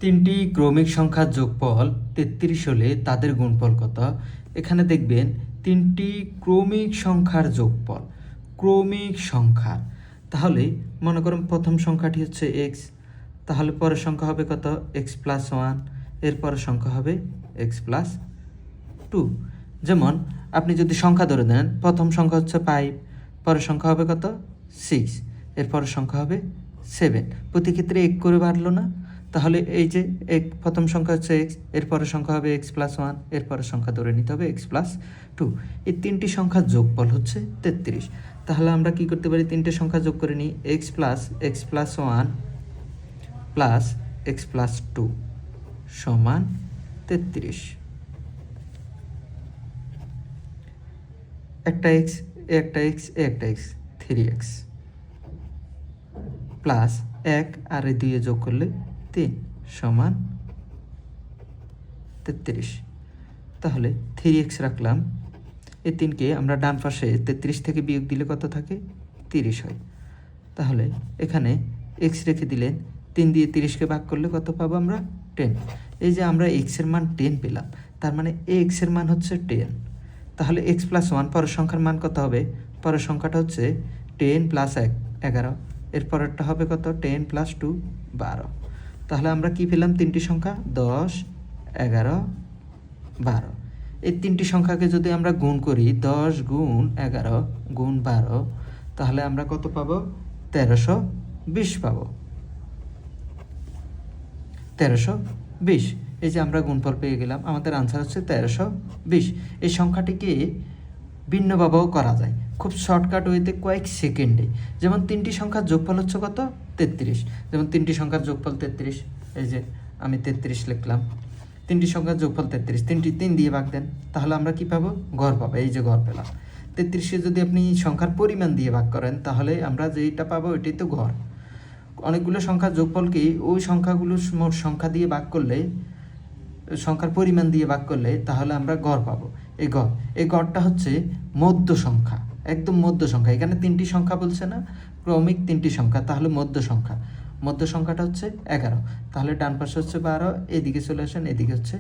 তিনটি ক্রমিক সংখ্যার যোগফল 33 হলে তাদের গুণফল কত? এখানে দেখবেন তিনটি ক্রমিক সংখ্যার যোগফল, ক্রমিক সংখ্যা। তাহলে মনে করুন প্রথম সংখ্যাটি হচ্ছে এক্স, তাহলে পরের সংখ্যা হবে কত? এক্স প্লাস ওয়ান, এর পরের সংখ্যা হবে এক্স প্লাস টু। যেমন আপনি যদি সংখ্যা ধরে দেন, প্রথম সংখ্যা হচ্ছে 5, পরের সংখ্যা হবে কত? 6, এর পরের সংখ্যা হবে 7। প্রতি ক্ষেত্রে এক করে বাড়লো না? তাহলে এই যে প্রথম সংখ্যা হচ্ছে এক্স, এর পরের সংখ্যা হবে এক্স প্লাস ওয়ান, এর পরের সংখ্যা ধরে নিতে হবে এক্স প্লাস টু। এই তিনটি সংখ্যার যোগফল হচ্ছে 33। তাহলে আমরা কি করতে পারি? তিনটে সংখ্যা যোগ করে নিই। X plus one plus x plus two সমান 33। একটা এক্স, একটা এক্স, একটা এক্স, 3x প্লাস 1 আর এই 2 যোগ করলে 3 সমান 33। তাহলে 3x রাখলাম, এই 3কে আমরা ডান পাশে 33 থেকে বিয়োগ দিলে কত থাকে? 30 হয়। তাহলে এখানে x রেখে দিলেন, 3 দিয়ে 30কে ভাগ করলে কত পাবো আমরা? 10। এই যে আমরা x এর মান 10 পেলাম, তার মানে x এর মান হচ্ছে 10। তাহলে x প্লাস ওয়ান পরের সংখ্যার মান কত হবে? পরের সংখ্যাটা হচ্ছে 10 প্লাস 1 11, এর পরেরটা হবে কত? 10 প্লাস 2 12। তাহলে আমরা কি পেলাম? তিনটি সংখ্যা 10 11 12। এই তিনটি সংখ্যাকে যদি আমরা গুণ করি, 10 গুণ 11 গুণ 12, তাহলে আমরা কত পাবো? 1320 পাবো। 1320। এই যে আমরা গুণফল পেয়ে গেলাম, আমাদের আনসার হচ্ছে 1320। এই সংখ্যাটিকে ভিন্নভাবেও করা যায় খুব শর্টকাট ওয়েতে, কয়েক সেকেন্ডে। যেমন তিনটি সংখ্যার যোগফল হচ্ছে কত? 33। যেমন তিনটি সংখ্যার যোগফল 33, এই যে আমি 33 লিখলাম। তিনটি সংখ্যার যোগফল 33, তিনটি 3 দিয়ে ভাগ দেন, তাহলে আমরা কি পাবো? গড় পাবো। এই যে গড় পেলাম। 33কে যদি আপনি সংখ্যার পরিমাণ দিয়ে ভাগ করেন, তাহলে আমরা যেইটা পাবো ওইটাই তো গড়। অনেকগুলো সংখ্যার যোগফলকে ওই সংখ্যাগুলোর মোট সংখ্যা দিয়ে ভাগ করলে, সংখ্যার পরিমাণ দিয়ে ভাগ করলে, তাহলে আমরা গড় পাবো। এই গড়টা হচ্ছে মধ্য সংখ্যা, একদম মধ্য সংখ্যা। এখানে তিনটি সংখ্যা বলছে না, ক্রমিক তিনটি সংখ্যা, তাহলে মধ্য সংখ্যা। মধ্য সংখ্যাটা হচ্ছে 11। তাহলে ডান পাশে হচ্ছে 12, এদিকে চলে আসেন, এদিকে হচ্ছে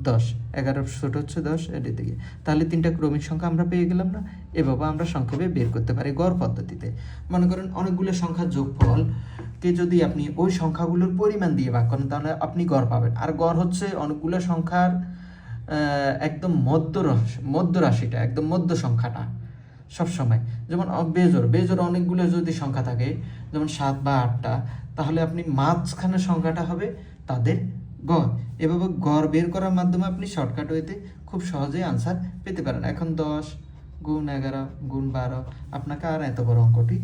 10, 11 ছোট হচ্ছে 10 এদিকে। তাহলে তিনটা ক্রমিক সংখ্যা আমরা পেয়ে গেলাম না? এভাবে আমরা সংক্ষেপে বের করতে পারি গড় পদ্ধতিতে। মনে করেন অনেকগুলো সংখ্যার যোগফলকে যদি আপনি ওই সংখ্যাগুলোর পরিমাণ দিয়ে ভাগ করেন, তাহলে আপনি গড় পাবেন। আর গড় হচ্ছে অনেকগুলো সংখ্যার একদম মধ্য রাশিটা, একদম মধ্য সংখ্যাটা সবসময়। যেমন বেজোর অনেকগুলো যদি সংখ্যা থাকে, যেমন 7 বা 8টা, তাহলে আপনি মাঝখানের সংখ্যাটা হবে তাদের গড়। এভাবে গড় বের করার মাধ্যমে আপনি শর্টকাট ওয়েতে খুব সহজেই আনসার পেতে পারেন। এখন 10 গুণ 11 গুণ 12, আপনাকে আর এত বড় অঙ্কটি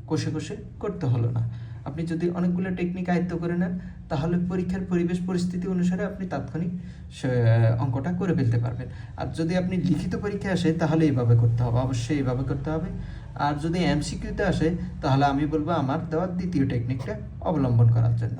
কষে কষে করতে হলো না। আপনি যদি অনেকগুলো টেকনিক আয়ত্ত করে নেন, তাহলে পরীক্ষার পরিবেশ পরিস্থিতি অনুসারে আপনি তাৎক্ষণিক অঙ্কটা করে ফেলতে পারবেন। আর যদি আপনি লিখিত পরীক্ষায় আসে, তাহলে এইভাবে করতে হবে, অবশ্যই এইভাবে করতে হবে। আর যদি এমসিকিউতে আসে, তাহলে আমি বলবো আমার দেওয়ার দ্বিতীয় টেকনিকটা অবলম্বন করার জন্য।